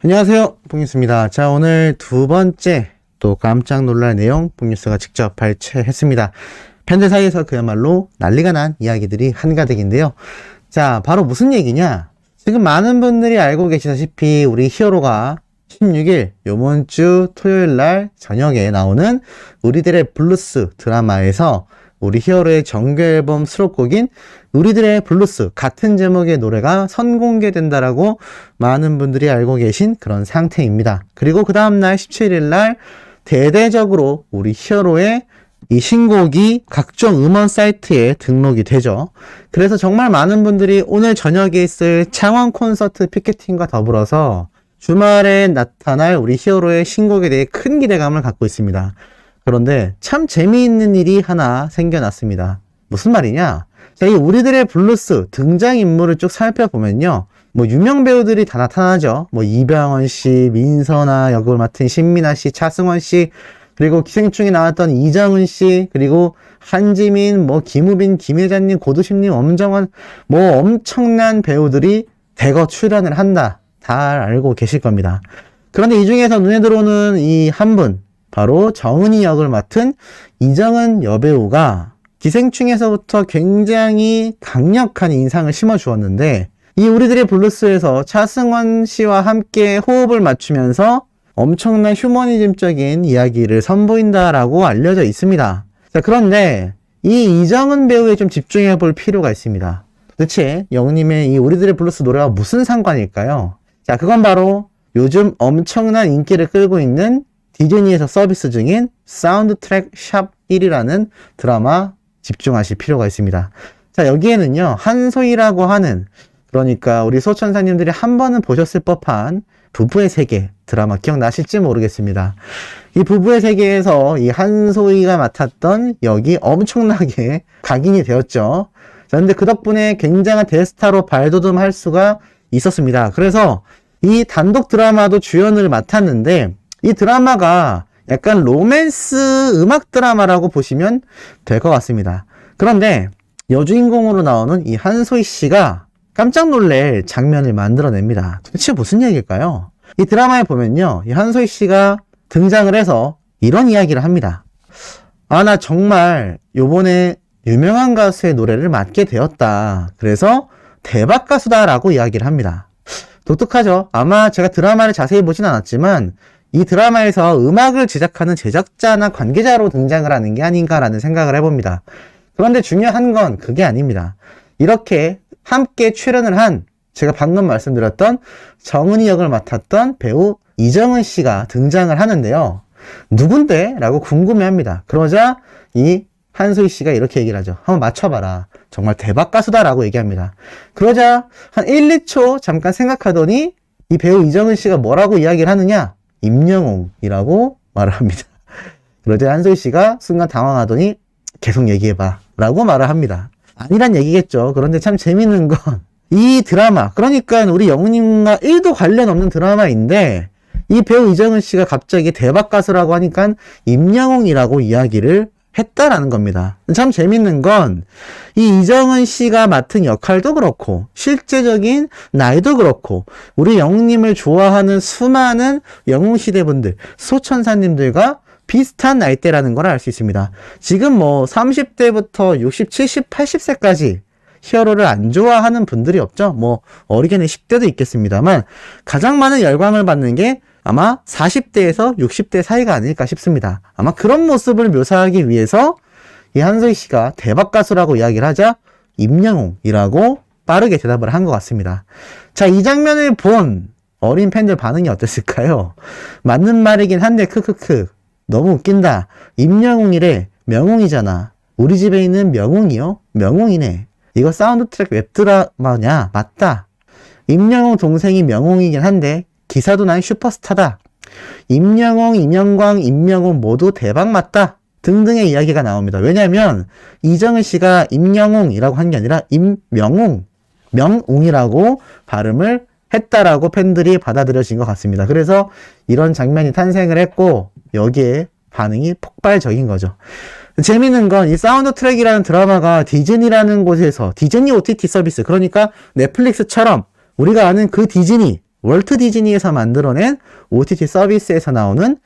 안녕하세요, 봉뉴스입니다. 자, 오늘 두 번째 또 깜짝 놀랄 내용 봉뉴스가 직접 발췌했습니다. 팬들 사이에서 그야말로 난리가 난 이야기들이 한가득인데요. 자, 바로 무슨 얘기냐? 지금 많은 분들이 알고 계시다시피 우리 히어로가 16일 요번 주 토요일 날 저녁에 나오는 우리들의 블루스 드라마에서 우리 히어로의 정규 앨범 수록곡인 우리들의 블루스 같은 제목의 노래가 선공개된다라고 많은 분들이 알고 계신 그런 상태입니다. 그리고 그 다음날 17일 날 대대적으로 우리 히어로의 이 신곡이 각종 음원 사이트에 등록이 되죠. 그래서 정말 많은 분들이 오늘 저녁에 있을 창원 콘서트 피켓팅과 더불어서 주말에 나타날 우리 히어로의 신곡에 대해 큰 기대감을 갖고 있습니다. 그런데 참 재미있는 일이 하나 생겨났습니다. 무슨 말이냐? 자, 이 우리들의 블루스 등장인물을 쭉 살펴보면요. 유명 배우들이 다 나타나죠. 이병헌 씨, 민선아 역을 맡은 신민아 씨, 차승원 씨, 그리고 기생충에 나왔던 이정은 씨, 그리고 한지민, 김우빈, 김혜자님, 고두심님, 엄정원, 엄청난 배우들이 대거 출연을 한다. 다 알고 계실 겁니다. 그런데 이 중에서 눈에 들어오는 이 한 분, 바로 정은이 역을 맡은 이정은 여배우가 기생충에서부터 굉장히 강력한 인상을 심어주었는데, 이 우리들의 블루스에서 차승원 씨와 함께 호흡을 맞추면서 엄청난 휴머니즘적인 이야기를 선보인다라고 알려져 있습니다. 자, 그런데 이 이정은 배우에 좀 집중해 볼 필요가 있습니다. 도대체 영님의 이 우리들의 블루스 노래와 무슨 상관일까요? 자, 그건 바로 요즘 엄청난 인기를 끌고 있는 디즈니에서 서비스 중인 사운드 트랙 샵 1이라는 드라마 집중하실 필요가 있습니다. 자, 여기에는요, 한소희라고 하는, 그러니까 우리 소천사님들이 한 번은 보셨을 법한 부부의 세계 드라마 기억나실지 모르겠습니다. 이 부부의 세계에서 이 한소희가 맡았던 역이 엄청나게 각인이 되었죠. 자, 근데 그 덕분에 굉장한 대스타로 발돋움할 수가 있었습니다. 그래서 이 단독 드라마도 주연을 맡았는데, 이 드라마가 약간 로맨스 음악 드라마라고 보시면 될 것 같습니다. 그런데 여주인공으로 나오는 이 한소희 씨가 깜짝 놀랄 장면을 만들어냅니다. 도대체 무슨 얘기일까요? 이 드라마에 보면요, 이 한소희 씨가 등장을 해서 이런 이야기를 합니다. 아, 나 정말 요번에 유명한 가수의 노래를 맡게 되었다. 그래서 대박 가수다라고 이야기를 합니다. 독특하죠? 아마 제가 드라마를 자세히 보진 않았지만 이 드라마에서 음악을 제작하는 제작자나 관계자로 등장을 하는 게 아닌가라는 생각을 해봅니다. 그런데 중요한 건 그게 아닙니다. 이렇게 함께 출연을 한, 제가 방금 말씀드렸던 정은이 역을 맡았던 배우 이정은 씨가 등장을 하는데요. 누군데? 라고 궁금해합니다. 그러자 이 한소희 씨가 이렇게 얘기를 하죠. 한번 맞춰봐라. 정말 대박 가수다라고 얘기합니다. 그러자 한 1, 2초 잠깐 생각하더니 이 배우 이정은 씨가 뭐라고 이야기를 하느냐? 임영웅이라고 말을 합니다. 그러자 한소희 씨가 순간 당황하더니 계속 얘기해봐 라고 말을 합니다. 아니란 얘기겠죠. 그런데 참 재밌는 건 이 드라마, 그러니까 우리 영웅님과 1도 관련 없는 드라마인데 이 배우 이정은 씨가 갑자기 대박 가수라고 하니까 임영웅이라고 이야기를 했다라는 겁니다. 참 재밌는 건 이 이정은 씨가 맡은 역할도 그렇고 실제적인 나이도 그렇고 우리 영웅님을 좋아하는 수많은 영웅시대분들, 소천사님들과 비슷한 나이대라는 걸 알 수 있습니다. 지금 30대부터 60, 70, 80세까지 히어로를 안 좋아하는 분들이 없죠. 어리게는 10대도 있겠습니다만 가장 많은 열광을 받는 게 아마 40대에서 60대 사이가 아닐까 싶습니다. 아마 그런 모습을 묘사하기 위해서 이 한소희 씨가 대박 가수라고 이야기를 하자 임영웅이라고 빠르게 대답을 한 것 같습니다. 자, 이 장면을 본 어린 팬들 반응이 어땠을까요? 맞는 말이긴 한데 크크크 너무 웃긴다. 임영웅이래. 명웅이잖아. 우리 집에 있는 명웅이요? 명웅이네. 이거 사운드 트랙 웹드라마냐? 맞다. 임영웅 동생이 명웅이긴 한데 기사도 난 슈퍼스타다. 임영웅, 임영광, 임명웅 모두 대박 맞다. 등등의 이야기가 나옵니다. 왜냐하면 이정은 씨가 임영웅이라고 한 게 아니라 임명웅, 명웅이라고 발음을 했다라고 팬들이 받아들여진 것 같습니다. 그래서 이런 장면이 탄생을 했고 여기에 반응이 폭발적인 거죠. 재밌는 건 이 사운드 트랙이라는 드라마가 디즈니라는 곳에서, 디즈니 OTT 서비스, 그러니까 넷플릭스처럼 우리가 아는 그 디즈니, 월트 디즈니에서 만들어낸 OTT 서비스에서 나오는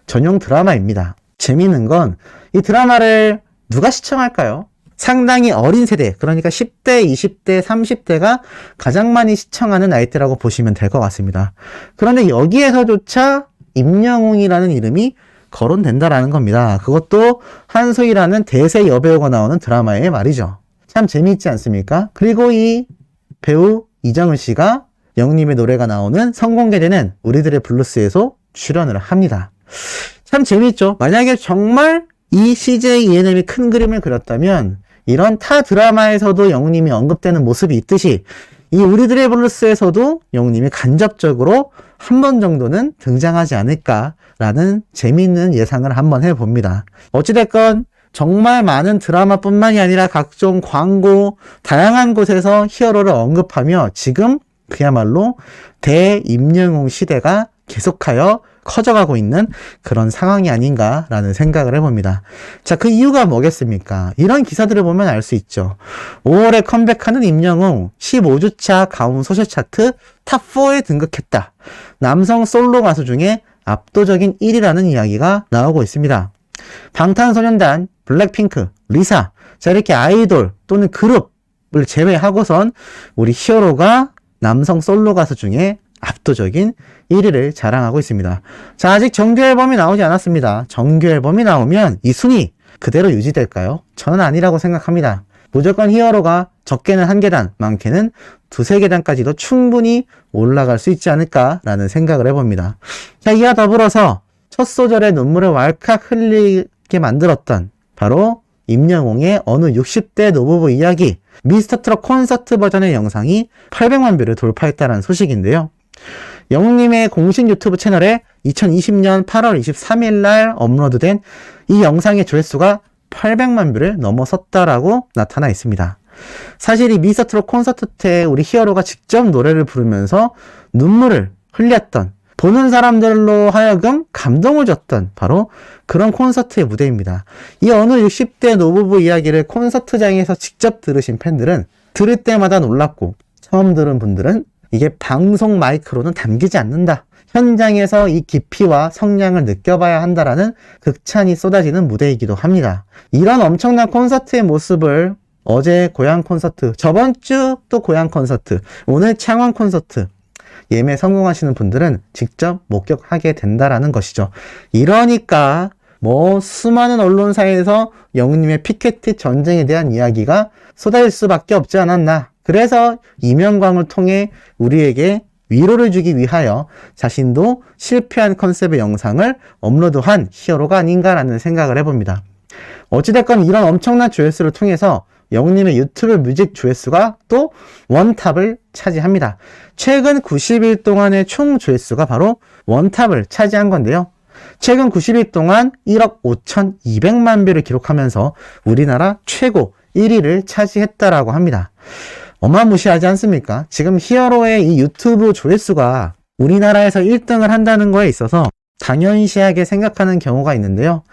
전용 드라마입니다. 재미있는 건 이 드라마를 누가 시청할까요? 상당히 어린 세대, 그러니까 10대, 20대, 30대가 가장 많이 시청하는 나이대라고 보시면 될 것 같습니다. 그런데 여기에서조차 임영웅이라는 이름이 거론된다라는 겁니다. 그것도 한소희라는 대세 여배우가 나오는 드라마에 말이죠. 참 재미있지 않습니까? 그리고 이 배우 이정은 씨가 영웅님의 노래가 나오는 선공개되는 우리들의 블루스에서 출연을 합니다. 참 재미있죠? 만약에 정말 이 CJ ENM이 큰 그림을 그렸다면 이런 타 드라마에서도 영웅님이 언급되는 모습이 있듯이 이 우리들의 블루스에서도 영웅님이 간접적으로 한 번 정도는 등장하지 않을까라는 재미있는 예상을 한번 해봅니다. 어찌됐건 정말 많은 드라마뿐만이 아니라 각종 광고, 다양한 곳에서 히어로를 언급하며 지금 그야말로 대임영웅 시대가 계속하여 커져가고 있는 그런 상황이 아닌가라는 생각을 해봅니다. 자, 그 이유가 뭐겠습니까? 이런 기사들을 보면 알 수 있죠. 5월에 컴백하는 임영웅 15주차 가온 소셜 차트 탑4에 등극했다. 남성 솔로 가수 중에 압도적인 1위라는 이야기가 나오고 있습니다. 방탄소년단, 블랙핑크, 리사, 자 이렇게 아이돌 또는 그룹을 제외하고선 우리 히어로가 남성 솔로 가수 중에 압도적인 1위를 자랑하고 있습니다. 자, 아직 정규 앨범이 나오지 않았습니다. 정규 앨범이 나오면 이 순위 그대로 유지될까요? 저는 아니라고 생각합니다. 무조건 히어로가 적게는 1계단, 많게는 2-3계단까지도 충분히 올라갈 수 있지 않을까라는 생각을 해봅니다. 자, 이와 더불어서 첫 소절에 눈물을 왈칵 흘리게 만들었던 바로 임영웅의 어느 60대 노부부 이야기 미스터트럭 콘서트 버전의 영상이 800만 뷰를 돌파했다는 소식인데요. 영웅님의 공식 유튜브 채널에 2020년 8월 23일 날 업로드된 이 영상의 조회수가 800만 뷰를 넘어섰다라고 나타나 있습니다. 사실 이 미스터트럭 콘서트 때 우리 히어로가 직접 노래를 부르면서 눈물을 흘렸던, 보는 사람들로 하여금 감동을 줬던 바로 그런 콘서트의 무대입니다. 이 어느 60대 노부부 이야기를 콘서트장에서 직접 들으신 팬들은 들을 때마다 놀랐고, 처음 들은 분들은 이게 방송 마이크로는 담기지 않는다, 현장에서 이 깊이와 성량을 느껴봐야 한다라는 극찬이 쏟아지는 무대이기도 합니다. 이런 엄청난 콘서트의 모습을 어제 고향 콘서트, 저번 주 또 고향 콘서트, 오늘 창원 콘서트 예매 성공하시는 분들은 직접 목격하게 된다라는 것이죠. 이러니까 수많은 언론사에서 영웅님의 피케트 전쟁에 대한 이야기가 쏟아질 수밖에 없지 않았나. 그래서 이명광을 통해 우리에게 위로를 주기 위하여 자신도 실패한 컨셉의 영상을 업로드한 히어로가 아닌가라는 생각을 해봅니다. 어찌됐건 이런 엄청난 조회수를 통해서 영웅님의 유튜브 뮤직 조회수가 또 원탑을 차지합니다. 최근 90일 동안의 총 조회수가 바로 원탑을 차지한 건데요. 최근 90일 동안 1억 5,200만 뷰를 기록하면서 우리나라 최고 1위를 차지했다라고 합니다. 어마무시하지 않습니까? 지금 히어로의 이 유튜브 조회수가 우리나라에서 1등을 한다는 거에 있어서 당연시하게 생각하는 경우가 있는데요.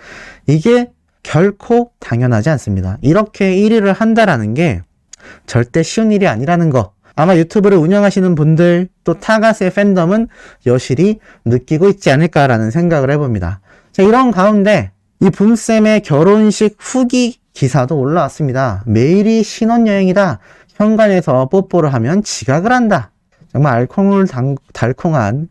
이게 결코 당연하지 않습니다. 이렇게 1위를 한다라는 게 절대 쉬운 일이 아니라는 거, 아마 유튜브를 운영하시는 분들 또 타가스의 팬덤은 여실히 느끼고 있지 않을까라는 생각을 해봅니다. 자, 이런 가운데 이 붐쌤의 결혼식 후기 기사도 올라왔습니다. 매일이 신혼여행이다. 현관에서 뽀뽀를 하면 지각을 한다. 정말 달콩한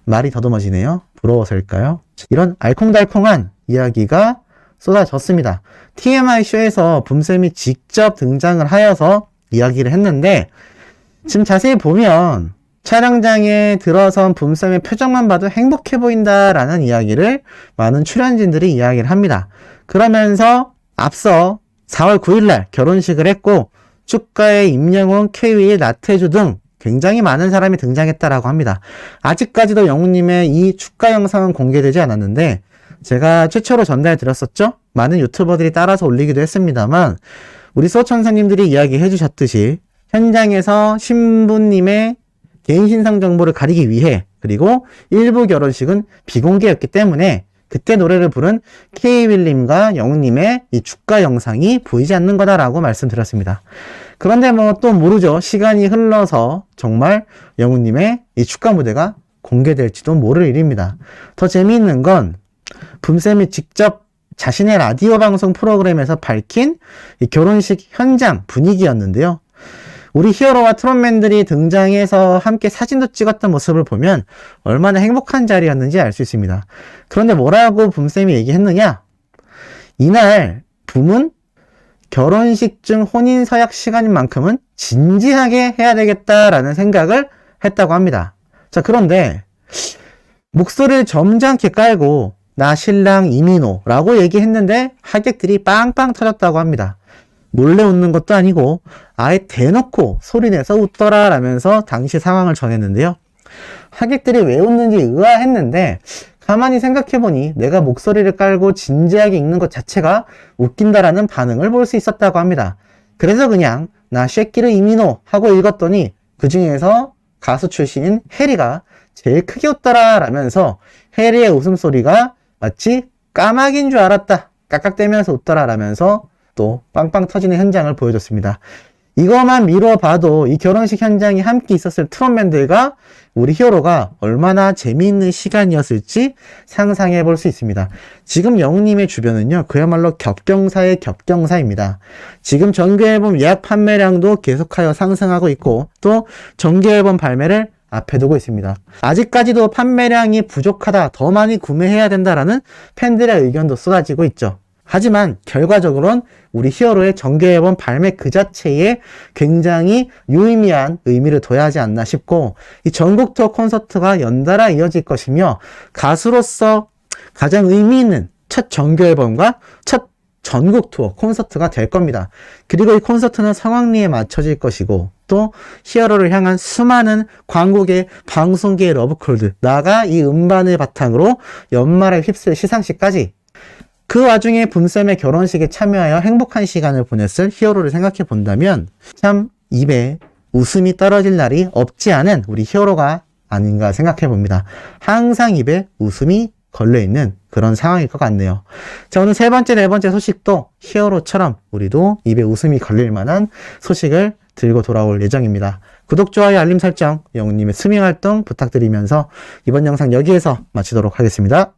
말이 더듬어지네요. 부러워서일까요? 이런 알콩달콩한 이야기가 쏟아졌습니다. TMI 쇼에서 붐쌤이 직접 등장을 하여서 이야기를 했는데, 지금 자세히 보면 촬영장에 들어선 붐쌤의 표정만 봐도 행복해 보인다라는 이야기를 많은 출연진들이 이야기를 합니다. 그러면서 앞서 4월 9일날 결혼식을 했고 축가에 임영웅, K-윌, 나태주 등 굉장히 많은 사람이 등장했다라고 합니다. 아직까지도 영웅님의 이 축가 영상은 공개되지 않았는데 제가 최초로 전달 드렸었죠? 많은 유튜버들이 따라서 올리기도 했습니다만 우리 소천사님들이 이야기해 주셨듯이 현장에서 신부님의 개인 신상 정보를 가리기 위해, 그리고 일부 결혼식은 비공개였기 때문에 그때 노래를 부른 K-윌님과 영웅님의 이 축가 영상이 보이지 않는 거다라고 말씀드렸습니다. 그런데 뭐 또 모르죠. 시간이 흘러서 정말 영훈님의 이 축가 무대가 공개될지도 모를 일입니다. 더 재미있는 건 붐쌤이 직접 자신의 라디오 방송 프로그램에서 밝힌 이 결혼식 현장 분위기였는데요. 우리 히어로와 트롯맨들이 등장해서 함께 사진도 찍었던 모습을 보면 얼마나 행복한 자리였는지 알 수 있습니다. 그런데 뭐라고 붐쌤이 얘기했느냐? 이날 붐은 결혼식 중 혼인 서약 시간인 만큼은 진지하게 해야 되겠다라는 생각을 했다고 합니다. 자, 그런데 목소리를 점잖게 깔고 나 신랑 이민호라고 얘기했는데 하객들이 빵빵 터졌다고 합니다. 몰래 웃는 것도 아니고 아예 대놓고 소리내서 웃더라 라면서 당시 상황을 전했는데요. 하객들이 왜 웃는지 의아했는데 가만히 생각해보니 내가 목소리를 깔고 진지하게 읽는 것 자체가 웃긴다라는 반응을 볼 수 있었다고 합니다. 그래서 그냥 나 쉐끼르 이민호 하고 읽었더니 그 중에서 가수 출신인 해리가 제일 크게 웃더라 라면서 해리의 웃음소리가 마치 까마귀인 줄 알았다 깍깍대면서 웃더라 라면서 또 빵빵 터지는 현장을 보여줬습니다. 이것만 미뤄봐도 이 결혼식 현장이 함께 있었을 트롯맨들과 우리 히어로가 얼마나 재미있는 시간이었을지 상상해 볼 수 있습니다. 지금 영훈님의 주변은요, 그야말로 겹경사의 겹경사입니다. 지금 정규앨범 예약 판매량도 계속하여 상승하고 있고 또 정규앨범 발매를 앞에 두고 있습니다. 아직까지도 판매량이 부족하다, 더 많이 구매해야 된다라는 팬들의 의견도 쏟아지고 있죠. 하지만 결과적으로는 우리 히어로의 정규앨범 발매 그 자체에 굉장히 유의미한 의미를 둬야 하지 않나 싶고, 이 전국 투어 콘서트가 연달아 이어질 것이며 가수로서 가장 의미 있는 첫 정규앨범과 첫 전국 투어 콘서트가 될 겁니다. 그리고 이 콘서트는 성황리에 맞춰질 것이고 또 히어로를 향한 수많은 광고계, 방송계의 러브콜들, 나아가 이 음반을 바탕으로 연말에 휩쓸 시상식까지, 그 와중에 붐쌤의 결혼식에 참여하여 행복한 시간을 보냈을 히어로를 생각해 본다면 참 입에 웃음이 떨어질 날이 없지 않은 우리 히어로가 아닌가 생각해 봅니다. 항상 입에 웃음이 걸려있는 그런 상황일 것 같네요. 자, 오늘 세 번째, 네 번째 소식도 히어로처럼 우리도 입에 웃음이 걸릴 만한 소식을 들고 돌아올 예정입니다. 구독, 좋아요, 알림 설정, 영훈님의 스밍 활동 부탁드리면서 이번 영상 여기에서 마치도록 하겠습니다.